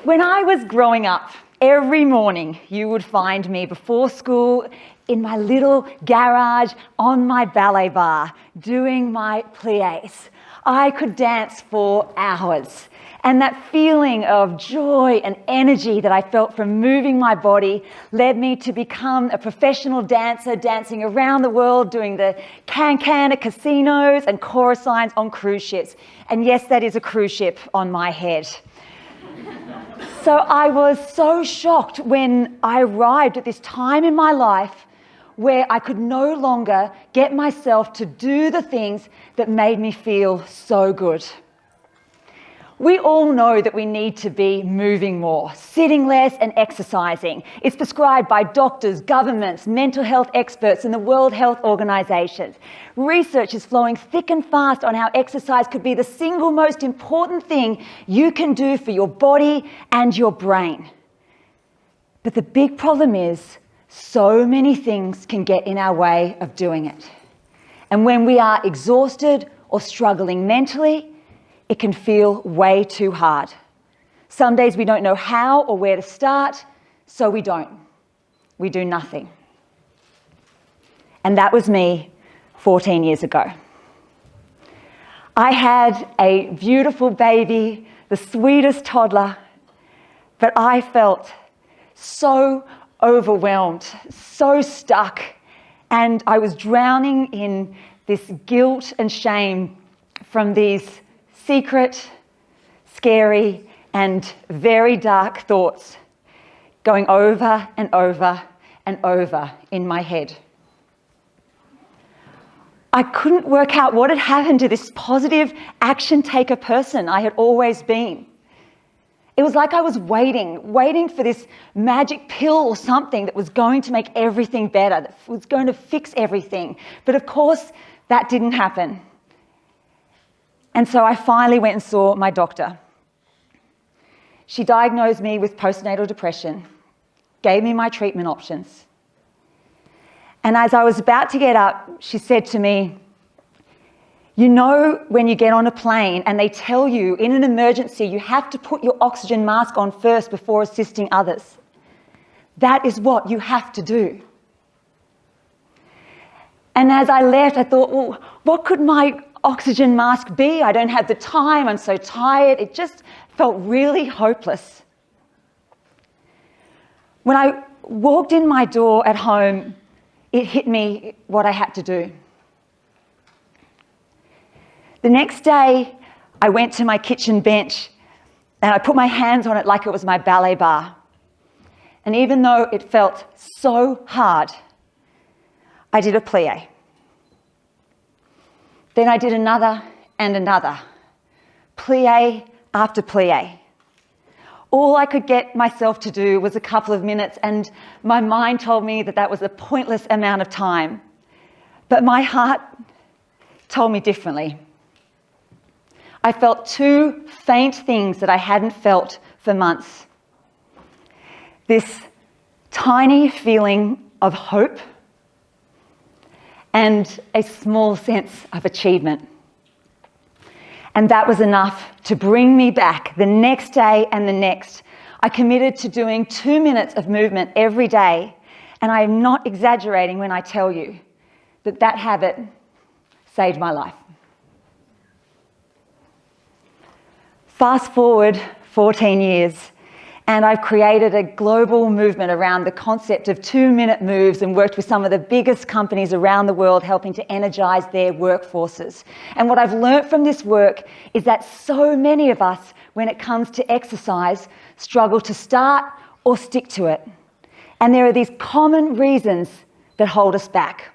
When I was growing up, every morning you would find me before school in my little garage on my ballet bar doing my pliés. I could dance for hours, and that feeling of joy and energy that I felt from moving my body led me to become a professional dancer, dancing around the world, doing the can-can at casinos and chorus lines on cruise ships. And yes, that is a cruise ship on my head. So I was so shocked when I arrived at this time in my life where I could no longer get myself to do the things that made me feel so good. We all know that we need to be moving more, sitting less and exercising. It's prescribed by doctors, governments, mental health experts and the World Health Organization. Research is flowing thick and fast on how exercise could be the single most important thing you can do for your body and your brain. But the big problem is so many things can get in our way of doing it. And when we are exhausted or struggling mentally, it can feel way too hard. Some days we don't know how or where to start, so we don't. We do nothing. And that was me 14 years ago. I had a beautiful baby, the sweetest toddler, but I felt so overwhelmed, so stuck, and I was drowning in this guilt and shame from these secret, scary, and very dark thoughts going over and over and over in my head. I couldn't work out what had happened to this positive action taker person I had always been. It was like I was waiting for this magic pill or something that was going to make everything better, that was going to fix everything. But of course, that didn't happen. And so I finally went and saw my doctor. She diagnosed me with postnatal depression, gave me my treatment options. And as I was about to get up, she said to me, "You know when you get on a plane and they tell you in an emergency you have to put your oxygen mask on first before assisting others? That is what you have to do." And as I left, I thought, well, what could my oxygen mask be? I don't have the time, I'm so tired. It just felt really hopeless. When I walked in my door at home, it hit me what I had to do. The next day, I went to my kitchen bench and I put my hands on it like it was my ballet bar. And even though it felt so hard, I did a plie. Then I did another and another, plie after plie. All I could get myself to do was a couple of minutes, and my mind told me that that was a pointless amount of time. But my heart told me differently. I felt two faint things that I hadn't felt for months. This tiny feeling of hope and a small sense of achievement. And that was enough to bring me back the next day and the next. I committed to doing 2 minutes of movement every day, and I am not exaggerating when I tell you that that habit saved my life. Fast forward 14 years, and I've created a global movement around the concept of 2-minute moves and worked with some of the biggest companies around the world helping to energize their workforces. And what I've learnt from this work is that so many of us, when it comes to exercise, struggle to start or stick to it. And there are these common reasons that hold us back.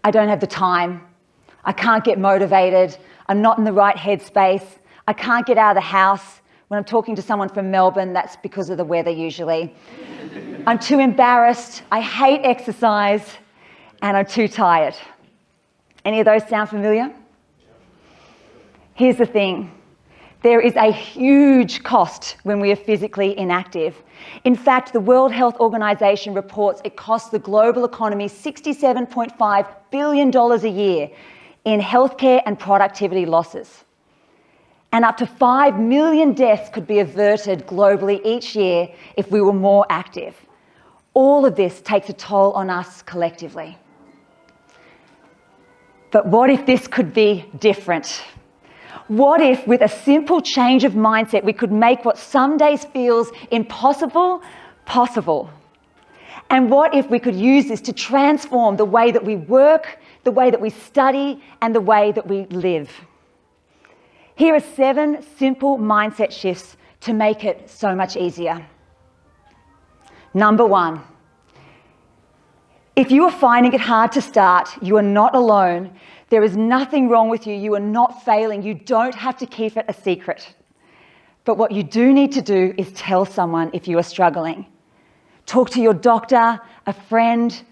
I don't have the time. I can't get motivated. I'm not in the right headspace. I can't get out of the house. When I'm talking to someone from Melbourne, that's because of the weather usually. I'm too embarrassed, I hate exercise, and I'm too tired. Any of those sound familiar? Here's the thing. There is a huge cost when we are physically inactive. In fact, the World Health Organization reports it costs the global economy $67.5 billion a year in healthcare and productivity losses. And up to 5 million deaths could be averted globally each year if we were more active. All of this takes a toll on us collectively. But what if this could be different? What if, with a simple change of mindset, we could make what some days feels impossible, possible? And what if we could use this to transform the way that we work, the way that we study, and the way that we live? Here are 7 simple mindset shifts to make it so much easier. Number 1, if you are finding it hard to start, you are not alone. There is nothing wrong with you. You are not failing. You don't have to keep it a secret. But what you do need to do is tell someone if you are struggling. Talk to your doctor, a friend,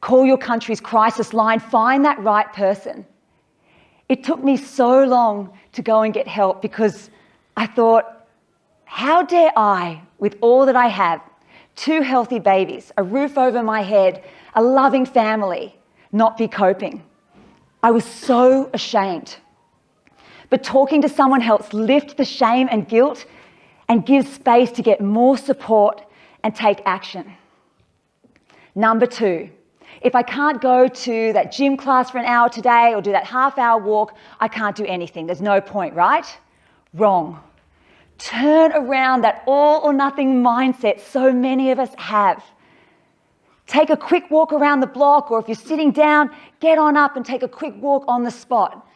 call your country's crisis line, find that right person. It took me so long to go and get help because I thought, how dare I, with all that I have, 2 healthy babies, a roof over my head, a loving family, not be coping? I was so ashamed. But talking to someone helps lift the shame and guilt and gives space to get more support and take action. Number 2, if I can't go to that gym class for an hour today or do that half-hour walk, I can't do anything. There's no point, right? Wrong. Turn around that all-or-nothing mindset so many of us have. Take a quick walk around the block, or if you're sitting down, get on up and take a quick walk on the spot.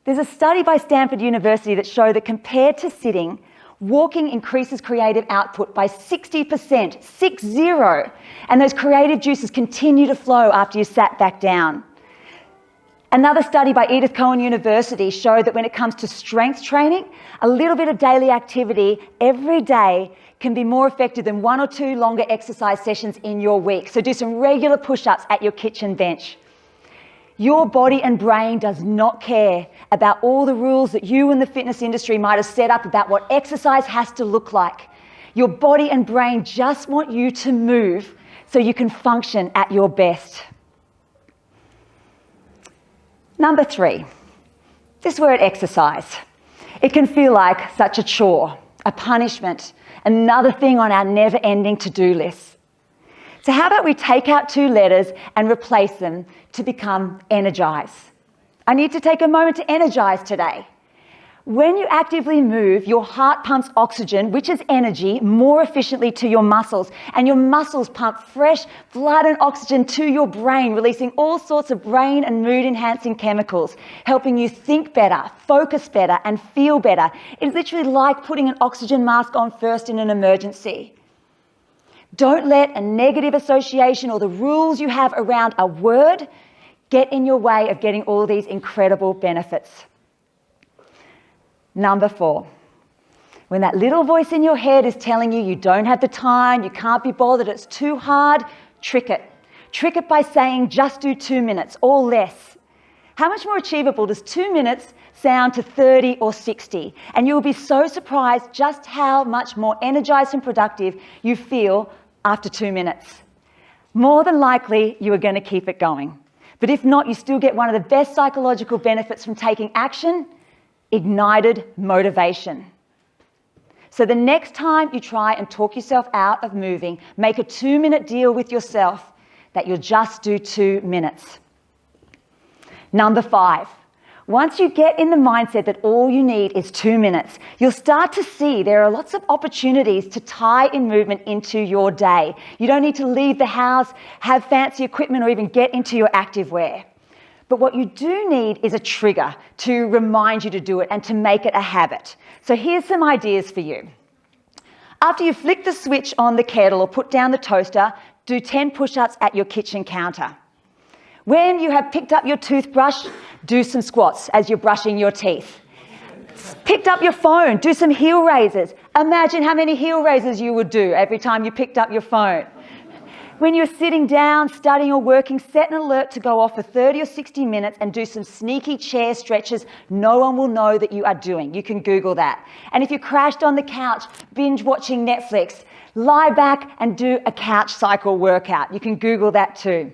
There's a study by Stanford University that showed that compared to sitting, walking increases creative output by 60%, 60, and those creative juices continue to flow after you sat back down. Another study by Edith Cowan University showed that when it comes to strength training, a little bit of daily activity every day can be more effective than 1 or 2 longer exercise sessions in your week. So do some regular push-ups at your kitchen bench. Your body and brain does not care about all the rules that you and the fitness industry might have set up about what exercise has to look like. Your body and brain just want you to move so you can function at your best. Number 3, this word exercise. It can feel like such a chore, a punishment, another thing on our never-ending to-do list. So how about we take out 2 letters and replace them to become energize? I need to take a moment to energize today. When you actively move, your heart pumps oxygen, which is energy, more efficiently to your muscles, and your muscles pump fresh blood and oxygen to your brain, releasing all sorts of brain and mood-enhancing chemicals, helping you think better, focus better, and feel better. It's literally like putting an oxygen mask on first in an emergency. Don't let a negative association or the rules you have around a word get in your way of getting all these incredible benefits. Number 4, when that little voice in your head is telling you you don't have the time, you can't be bothered, it's too hard, trick it. Trick it by saying just do 2 minutes or less. How much more achievable does 2 minutes sound to 30 or 60? And you'll be so surprised just how much more energized and productive you feel after 2 minutes. More than likely, you are going to keep it going. But if not, you still get one of the best psychological benefits from taking action: ignited motivation. So the next time you try and talk yourself out of moving, make a 2-minute deal with yourself that you'll just do 2 minutes. Number 5, once you get in the mindset that all you need is 2 minutes, you'll start to see there are lots of opportunities to tie in movement into your day. You don't need to leave the house, have fancy equipment, or even get into your activewear. But what you do need is a trigger to remind you to do it and to make it a habit. So here's some ideas for you. After you flick the switch on the kettle or put down the toaster, do 10 push-ups at your kitchen counter. When you have picked up your toothbrush, do some squats as you're brushing your teeth. Picked up your phone, do some heel raises. Imagine how many heel raises you would do every time you picked up your phone. When you're sitting down, studying or working, set an alert to go off for 30 or 60 minutes and do some sneaky chair stretches no one will know that you are doing. You can Google that. And if you crashed on the couch, binge watching Netflix, lie back and do a couch cycle workout. You can Google that too.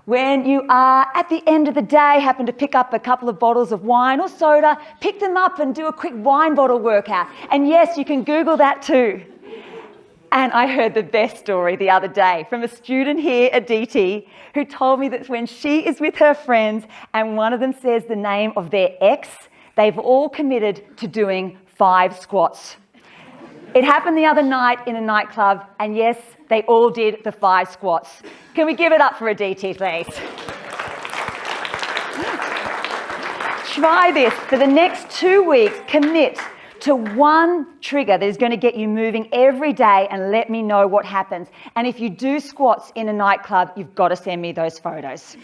When you are at the end of the day, happen to pick up a couple of bottles of wine or soda, pick them up and do a quick wine bottle workout. And yes, you can Google that too. And I heard the best story the other day from a student here at DT who told me that when she is with her friends and one of them says the name of their ex, they've all committed to doing 5 squats. It happened the other night in a nightclub, and yes, they all did the 5 squats. Can we give it up for a DT, please? Try this for the next 2 weeks. Commit to one trigger that is going to get you moving every day and let me know what happens. And if you do squats in a nightclub, you've got to send me those photos.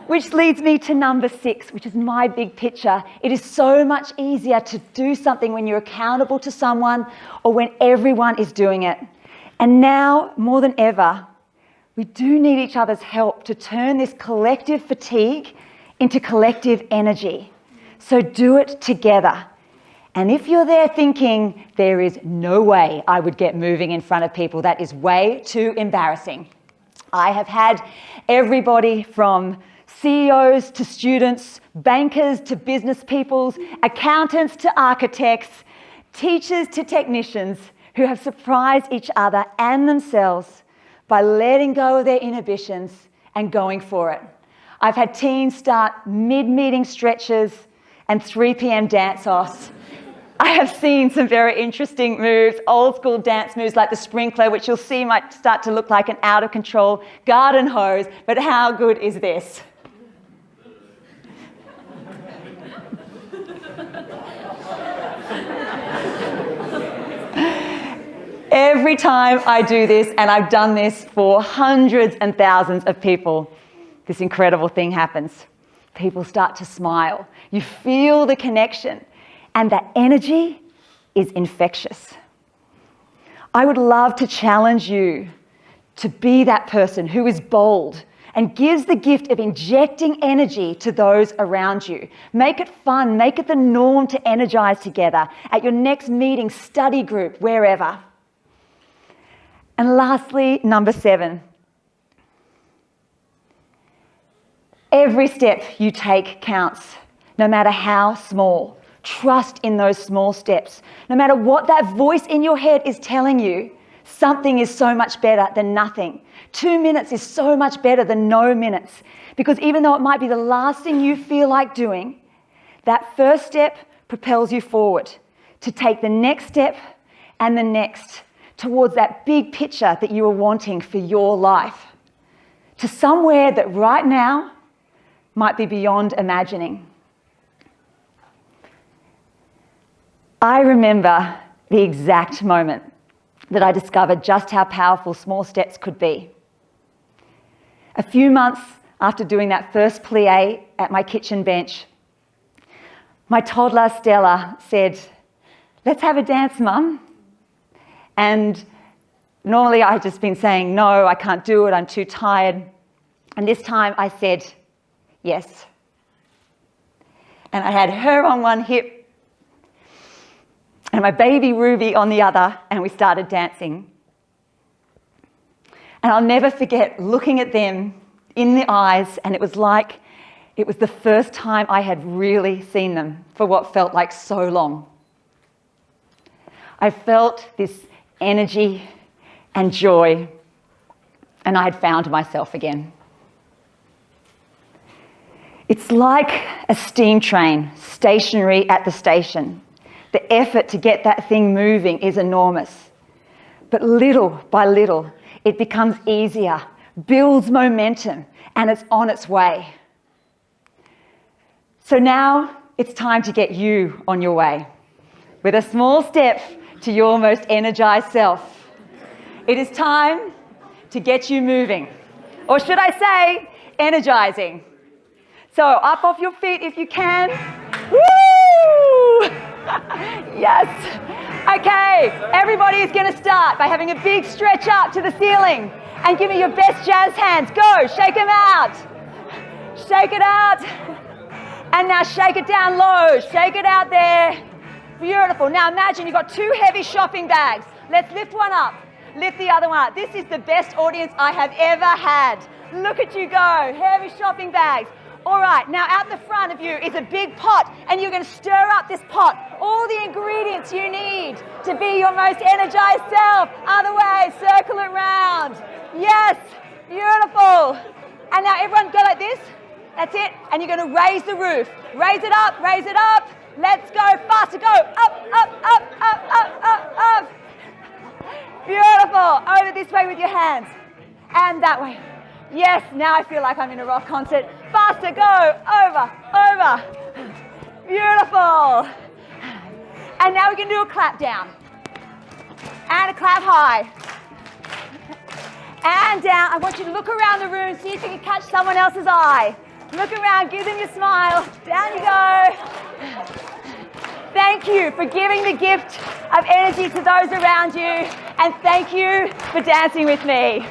Which leads me to number 6, which is my big picture. It is so much easier to do something when you're accountable to someone or when everyone is doing it. And now, more than ever, we do need each other's help to turn this collective fatigue into collective energy. So do it together. And if you're there thinking, there is no way I would get moving in front of people, that is way too embarrassing. I have had everybody from CEOs to students, bankers to business people, accountants to architects, teachers to technicians who have surprised each other and themselves by letting go of their inhibitions and going for it. I've had teens start mid-meeting stretches and 3 p.m. dance-offs. I have seen some very interesting moves, old school dance moves like the sprinkler, which you'll see might start to look like an out of control garden hose, but how good is this? Every time I do this, and I've done this for hundreds and thousands of people, this incredible thing happens. People start to smile. You feel the connection. And that energy is infectious. I would love to challenge you to be that person who is bold and gives the gift of injecting energy to those around you. Make it fun, make it the norm to energize together at your next meeting, study group, wherever. And lastly, number 7. Every step you take counts, no matter how small. Trust in those small steps. No matter what that voice in your head is telling you, something is so much better than nothing. 2 minutes is so much better than no minutes. Because even though it might be the last thing you feel like doing, that first step propels you forward to take the next step and the next towards that big picture that you are wanting for your life. To somewhere that right now might be beyond imagining. I remember the exact moment that I discovered just how powerful small steps could be. A few months after doing that first plie at my kitchen bench, my toddler Stella said, "Let's have a dance, Mum." And normally I'd just been saying, "No, I can't do it, I'm too tired." And this time I said, "Yes." And I had her on one hip and my baby Ruby on the other, and we started dancing. And I'll never forget looking at them in the eyes, and it was like it was the first time I had really seen them for what felt like so long. I felt this energy and joy, and I had found myself again. It's like a steam train stationary at the station. The effort to get that thing moving is enormous. But little by little, it becomes easier, builds momentum, and it's on its way. So now it's time to get you on your way with a small step to your most energized self. It is time to get you moving, or should I say, energizing. So up off your feet if you can. Woo! Yes. Okay, everybody is going to start by having a big stretch up to the ceiling and give me your best jazz hands. Go, shake them out. Shake it out. And now shake it down low. Shake it out there. Beautiful. Now imagine you've got 2 heavy shopping bags. Let's lift one up. Lift the other one up. This is the best audience I have ever had. Look at you go. Heavy shopping bags. All right, now out the front of you is a big pot, and you're going to stir up this pot. All the ingredients you need to be your most energized self. Other way, circle it round. Yes, beautiful. And now everyone go like this. That's it. And you're going to raise the roof. Raise it up, raise it up. Let's go faster. Go up, up, up, up, up, up, up. Beautiful. Over this way with your hands. And that way. Yes, now I feel like I'm in a rock concert. Faster, go, over, over. Beautiful. And now we can do a clap down. And a clap high. And down. I want you to look around the room, see if you can catch someone else's eye. Look around, give them your smile. Down you go. Thank you for giving the gift of energy to those around you. And thank you for dancing with me.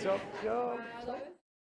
Chop, chop.